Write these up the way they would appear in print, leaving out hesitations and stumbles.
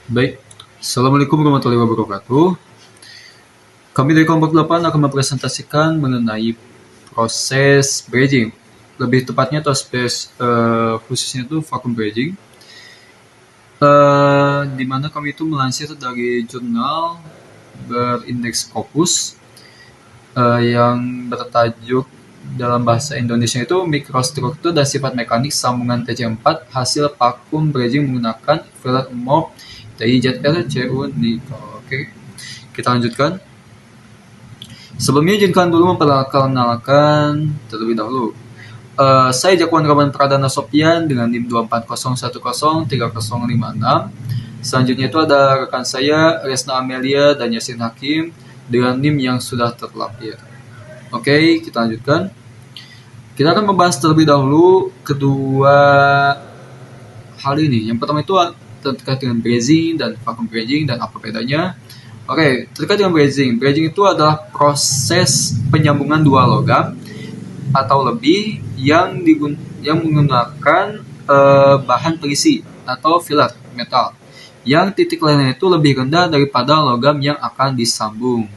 Baik, Assalamualaikum warahmatullahi wabarakatuh. Kami dari kelompok 8 akan mempresentasikan mengenai proses bridging. Lebih tepatnya atau khususnya itu vacuum bridging. Di mana kami itu melansir dari jurnal berindeks Scopus yang bertajuk dalam bahasa Indonesia itu mikrostruktur dan sifat mekanik sambungan TC4 hasil vacuum bridging menggunakan fillet MOP TIZR CU Nickel. Oke, kita lanjutkan. Sebelumnya izinkan dulu memperkenalkan terlebih dahulu. Saya Jakwan Roman Pradana Sopian dengan NIM 240103056. Selanjutnya itu ada rekan saya Resna Amelia dan Yasin Hakim dengan NIM yang sudah terlampir. Oke, kita lanjutkan. Kita akan membahas terlebih dahulu kedua hal ini. Yang pertama itu terkait dengan brazing dan vacuum brazing dan apa bedanya. Oke, terkait dengan brazing. Brazing itu adalah proses penyambungan dua logam atau lebih yang menggunakan bahan pengisi atau filler metal yang titik lainnya itu lebih rendah daripada logam yang akan disambung.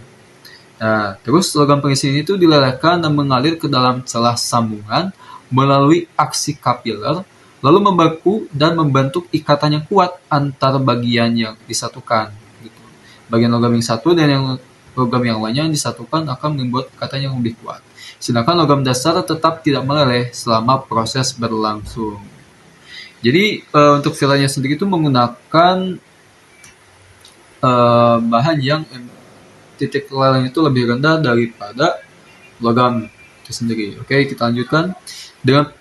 Nah, terus logam pengisi ini itu dilelehkan dan mengalir ke dalam celah sambungan melalui aksi kapiler, lalu membeku dan membentuk ikatan yang kuat antar bagian yang disatukan. Gitu. Bagian logam yang satu dan logam yang lainnya yang disatukan akan membuat ikatan yang lebih kuat. Sedangkan logam dasar tetap tidak meleleh selama proses berlangsung. Jadi untuk fillernya sendiri itu menggunakan bahan yang titik lelehnya itu lebih rendah daripada logam itu sendiri. Oke, kita lanjutkan dengan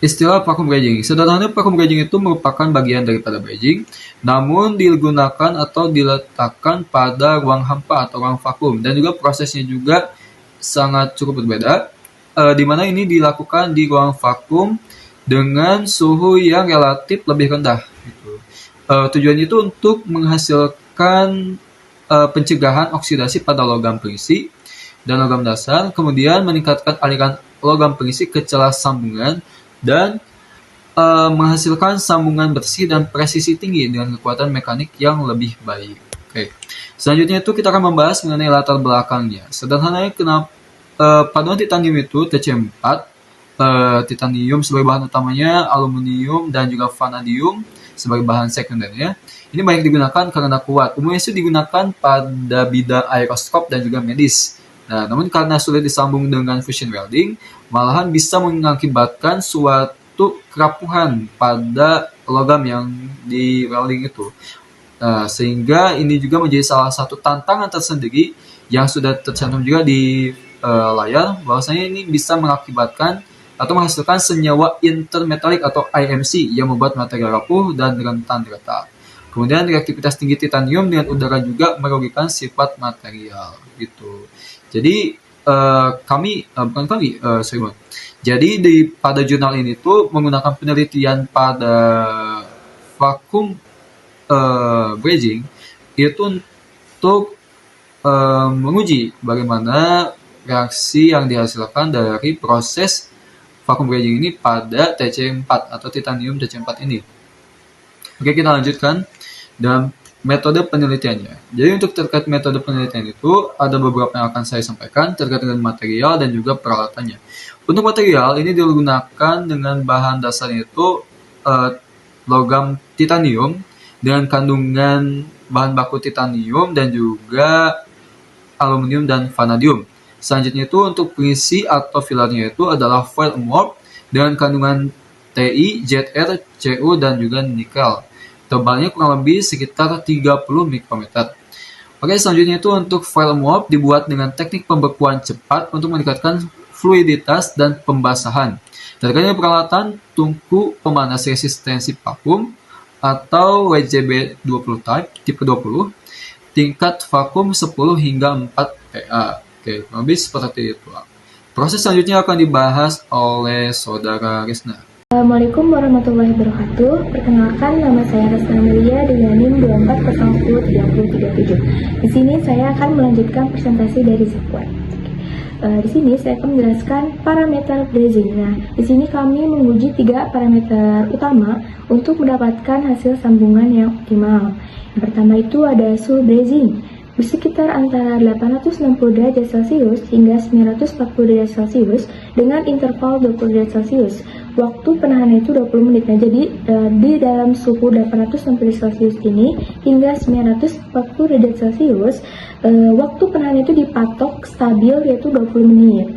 istilah vacuum bridging. Sederhananya vacuum bridging itu merupakan bagian daripada bridging, namun digunakan atau diletakkan pada ruang hampa atau ruang vakum, dan juga prosesnya juga sangat cukup berbeda, di mana ini dilakukan di ruang vakum dengan suhu yang relatif lebih rendah. Gitu. Tujuannya itu untuk menghasilkan pencegahan oksidasi pada logam pengisi dan logam dasar, kemudian meningkatkan aliran logam pengisi ke celah sambungan dan menghasilkan sambungan bersih dan presisi tinggi dengan kekuatan mekanik yang lebih baik. Oke. Selanjutnya itu kita akan membahas mengenai latar belakangnya. Sederhananya kenapa paduan titanium itu TC4, titanium sebagai bahan utamanya, aluminium dan juga vanadium sebagai bahan sekundernya. Ini banyak digunakan karena kuat. Umumnya itu digunakan pada bidang aeroskop dan juga medis. Nah, namun karena sulit disambung dengan fusion welding, malahan bisa mengakibatkan suatu kerapuhan pada logam yang di welding itu. Nah, sehingga ini juga menjadi salah satu tantangan tersendiri yang sudah tercantum juga di layar, bahwasanya ini bisa mengakibatkan atau menghasilkan senyawa intermetalik atau IMC yang membuat material rapuh dan rentan retak. Kemudian reaktivitas tinggi titanium dengan udara juga merugikan sifat material gitu. Jadi Jadi pada jurnal ini tuh menggunakan penelitian pada vacuum bridging itu untuk menguji bagaimana reaksi yang dihasilkan dari proses vacuum bridging ini pada TC4 atau titanium TC4 ini. Oke, kita lanjutkan dan metode penelitiannya. Jadi untuk terkait metode penelitian itu ada beberapa yang akan saya sampaikan terkait dengan material dan juga peralatannya. Untuk material ini digunakan dengan bahan dasarnya itu logam titanium dengan kandungan bahan baku titanium dan juga aluminium dan vanadium. Selanjutnya itu untuk pengisi atau fillernya itu adalah foil MOP dengan kandungan Ti, Zr, Cu dan juga nikel. Tebalnya kurang lebih sekitar 30 mikrometer. Oke, selanjutnya itu untuk foil MOP dibuat dengan teknik pembekuan cepat untuk meningkatkan fluiditas dan pembasahan. Terkait peralatan tungku pemanas resistensi vakum atau WJB20 type tipe 20, tingkat vakum 10 hingga 4 PA. Oke, lebih seperti itu. Proses selanjutnya akan dibahas oleh Saudara Resna. Assalamualaikum warahmatullahi wabarakatuh. Perkenalkan, nama saya Resna Amelia dengan NIM 240103037. Di sini saya akan melanjutkan presentasi dari Zakwan. Di sini saya akan menjelaskan parameter brazing. Nah, di sini kami menguji 3 parameter utama untuk mendapatkan hasil sambungan yang optimal. Yang pertama itu ada suhu brazing, bersekitar antara 860 derajat Celcius hingga 940 derajat Celcius dengan interval 20 derajat Celcius. Waktu penahanan itu 20 menit. Nah, jadi di dalam suhu 860 derajat Celcius ini hingga 940 derajat Celcius, waktu penahanan itu dipatok stabil yaitu 20 menit.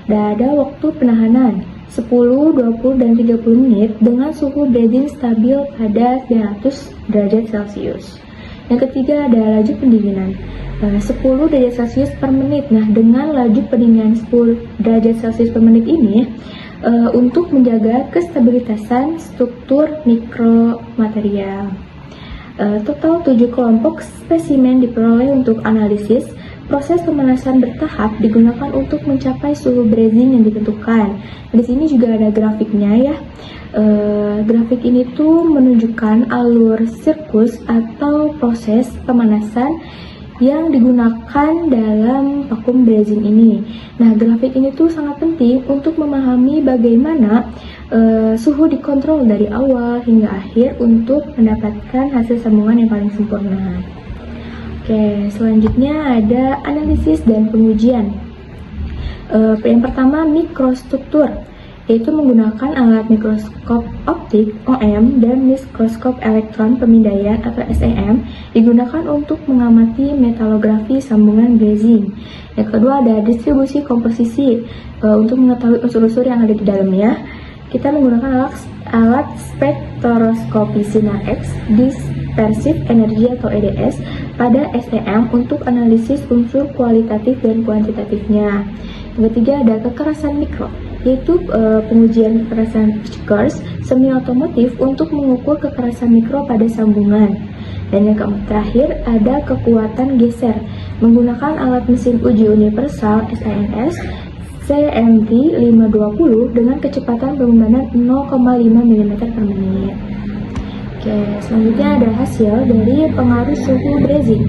Dan ada waktu penahanan 10, 20, dan 30 menit dengan suhu brazing stabil pada 900 derajat Celcius. Yang ketiga ada laju pendinginan 10 derajat Celcius per menit. Nah, dengan laju pendinginan 10 derajat Celcius per menit ini untuk menjaga kestabilitasan struktur mikromaterial. Total 7 kelompok spesimen diperoleh untuk analisis. Proses pemanasan bertahap digunakan untuk mencapai suhu brazing yang ditentukan. Di sini juga ada grafiknya ya. Grafik ini tuh menunjukkan alur sirkus atau proses pemanasan yang digunakan dalam vakum brazing ini. Nah, grafik ini tuh sangat penting untuk memahami bagaimana suhu dikontrol dari awal hingga akhir untuk mendapatkan hasil sambungan yang paling sempurna. Oke, selanjutnya ada analisis dan pengujian. Yang pertama, mikrostruktur, yaitu menggunakan alat mikroskop optik (OM) dan mikroskop elektron pemindaian atau SEM digunakan untuk mengamati metalografi sambungan brazing. Yang kedua ada distribusi komposisi, untuk mengetahui unsur-unsur yang ada di dalamnya. Kita menggunakan alat spektroskopi sinar X dispersif energi atau EDS pada SEM untuk analisis unsur kualitatif dan kuantitatifnya. Yang ketiga ada kekerasan mikro, yaitu pengujian kekerasan Gauss semi otomotif untuk mengukur kekerasan mikro pada sambungan. Dan yang terakhir ada kekuatan geser menggunakan alat mesin uji universal SINS CMT 520 dengan kecepatan pembebanan 0,5 mm per menit. Oke, selanjutnya ada hasil dari pengaruh suhu brazing.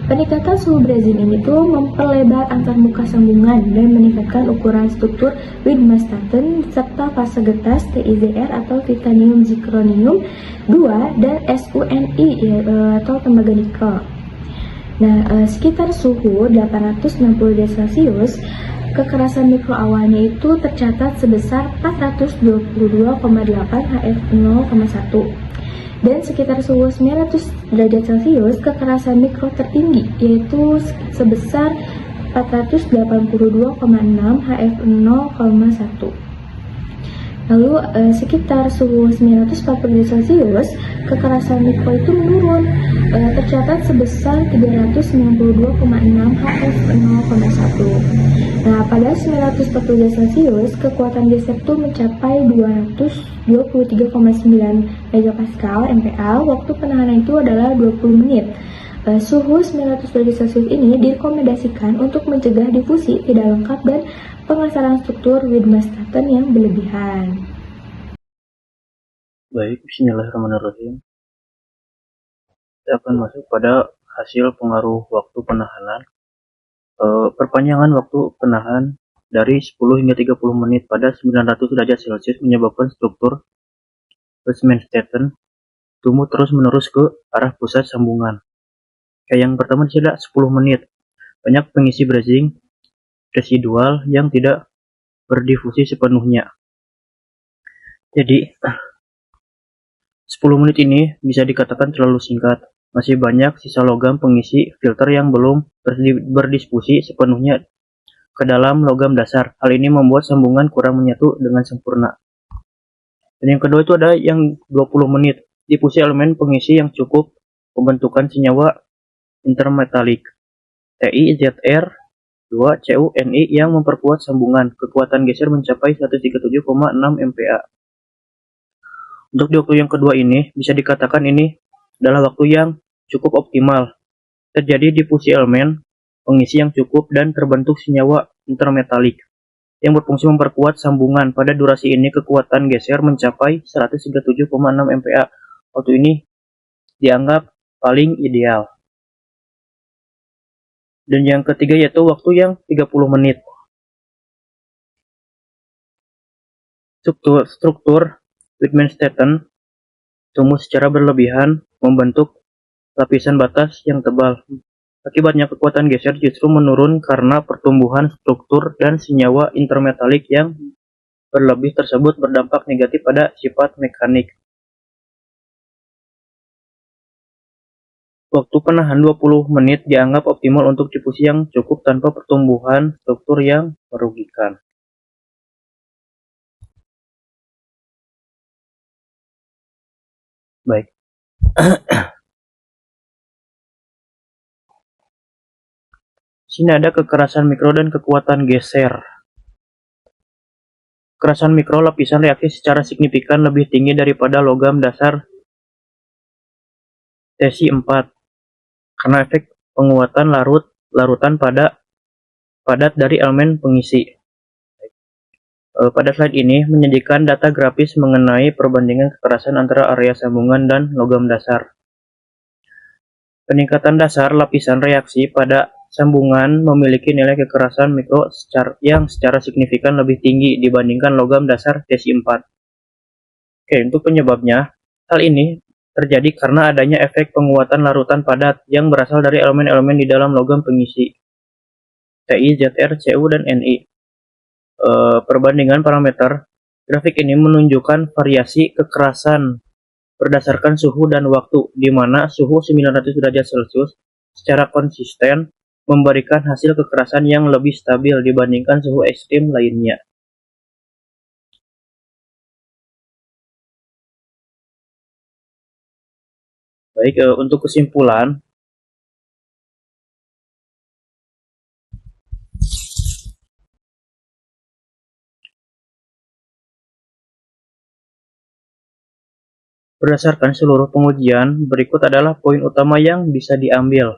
Peningkatan suhu brazing ini tuh memperlebar antarmuka sambungan dan meningkatkan ukuran struktur Widmanstatten serta fase getas TiZr atau titanium zirconium 2 dan SuNi atau tembaga nikel. Nah, sekitar suhu 860 derajat Celcius, kekerasan mikro awalnya itu tercatat sebesar 422,8 Hf0,1. Dan sekitar suhu 900 derajat Celcius, kekerasan mikro tertinggi yaitu sebesar 482,6 Hf0,1. Lalu sekitar suhu 940 derajat Celcius, kekerasan mikro itu menurun, tercatat sebesar 392,6 Hf0,1. Nah, pada 940 derajat Celcius, kekuatan geser itu mencapai 223,9 megapascal MPa. Waktu penahanan itu adalah 20 menit. Suhu 900 derajat Celcius ini direkomendasikan untuk mencegah difusi tidak lengkap dan pengasaran struktur Widmanstatten yang berlebihan. Baik, bismillahirrahmanirrahim. Kita akan masuk pada hasil pengaruh waktu penahanan. Perpanjangan waktu penahan dari 10 hingga 30 menit pada 900 derajat Celcius menyebabkan struktur Widmanstatten tumbuh terus-menerus ke arah pusat sambungan. Yang pertama adalah 10 menit. Banyak pengisi brazing residual yang tidak berdifusi sepenuhnya. Jadi 10 menit ini bisa dikatakan terlalu singkat. Masih banyak sisa logam pengisi filter yang belum berdiskusi sepenuhnya ke dalam logam dasar. Hal ini membuat sambungan kurang menyatu dengan sempurna. Dan yang kedua itu ada yang 20 menit. Difusi elemen pengisi yang cukup pembentukan senyawa intermetalik TiZr 2 CuNi yang memperkuat sambungan. Kekuatan geser mencapai 137,6 MPa. Untuk di waktu yang kedua ini, bisa dikatakan ini adalah waktu yang cukup optimal. Terjadi difusi elemen pengisi yang cukup dan terbentuk senyawa intermetalik yang berfungsi memperkuat sambungan. Pada durasi ini, kekuatan geser mencapai 137,6 MPa. Waktu ini dianggap paling ideal. Dan yang ketiga yaitu waktu yang 30 menit. Struktur Wittgenstein tumbuh secara berlebihan, membentuk lapisan batas yang tebal. Akibatnya kekuatan geser justru menurun karena pertumbuhan struktur dan senyawa intermetalik yang berlebih tersebut berdampak negatif pada sifat mekanik. Waktu penahan 20 menit dianggap optimal untuk difusi yang cukup tanpa pertumbuhan struktur yang merugikan. Baik. Sini ada kekerasan mikro dan kekuatan geser. Kekerasan mikro lapisan reaksi secara signifikan lebih tinggi daripada logam dasar Tesi 4 karena efek penguatan larutan padat dari elemen pengisi. Pada slide ini menyajikan data grafis mengenai perbandingan kekerasan antara area sambungan dan logam dasar. Peningkatan dasar lapisan reaksi pada sambungan memiliki nilai kekerasan mikro yang secara signifikan lebih tinggi dibandingkan logam dasar Tesi 4. Oke, untuk penyebabnya, hal ini terjadi karena adanya efek penguatan larutan padat yang berasal dari elemen-elemen di dalam logam pengisi Ti, Zr, Cu, dan Ni. Perbandingan parameter grafik ini menunjukkan variasi kekerasan berdasarkan suhu dan waktu, di mana suhu 900 derajat Celcius secara konsisten memberikan hasil kekerasan yang lebih stabil dibandingkan suhu ekstrim lainnya. Baik, untuk kesimpulan, berdasarkan seluruh pengujian, berikut adalah poin utama yang bisa diambil.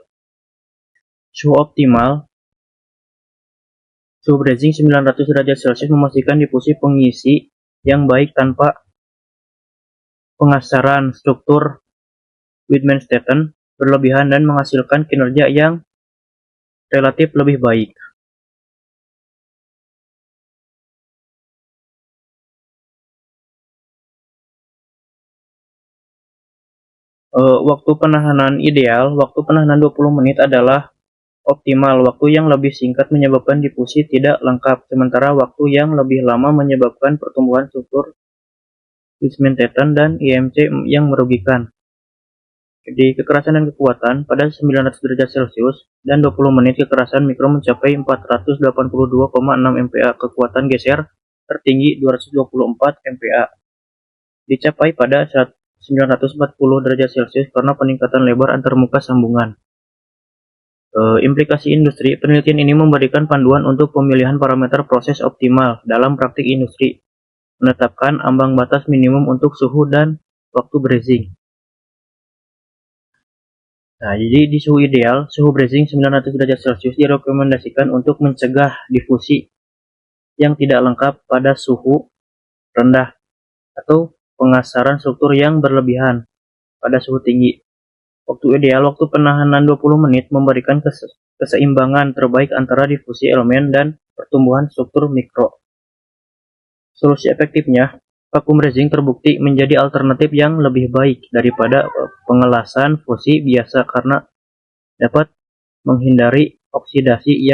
Suhu optimal, suhu brazing 900 derajat Celcius memastikan difusi pengisi yang baik tanpa pengasaran struktur Wittgenstein berlebihan dan menghasilkan kinerja yang relatif lebih baik. Waktu penahanan ideal, waktu penahanan 20 menit adalah optimal. Waktu yang lebih singkat menyebabkan difusi tidak lengkap, sementara waktu yang lebih lama menyebabkan pertumbuhan struktur Wittgenstein dan IMC yang merugikan. Jadi kekerasan dan kekuatan pada 900 derajat Celcius dan 20 menit kekerasan mikro mencapai 482,6 MPa. Kekuatan geser tertinggi 224 MPa. Dicapai pada 940 derajat Celcius karena peningkatan lebar antarmuka sambungan. Implikasi industri, penelitian ini memberikan panduan untuk pemilihan parameter proses optimal dalam praktik industri, menetapkan ambang batas minimum untuk suhu dan waktu brazing. Nah, jadi di suhu ideal, suhu brazing 900 derajat Celcius direkomendasikan untuk mencegah difusi yang tidak lengkap pada suhu rendah atau pengasaran struktur yang berlebihan pada suhu tinggi. Waktu ideal, waktu penahanan 20 menit memberikan keseimbangan terbaik antara difusi elemen dan pertumbuhan struktur mikro. Solusi efektifnya, vakum brazing terbukti menjadi alternatif yang lebih baik daripada pengelasan fusi biasa karena dapat menghindari oksidasi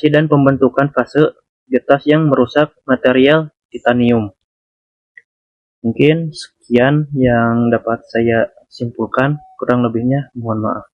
dan pembentukan fase getas yang merusak material titanium. Mungkin sekian yang dapat saya simpulkan, kurang lebihnya mohon maaf.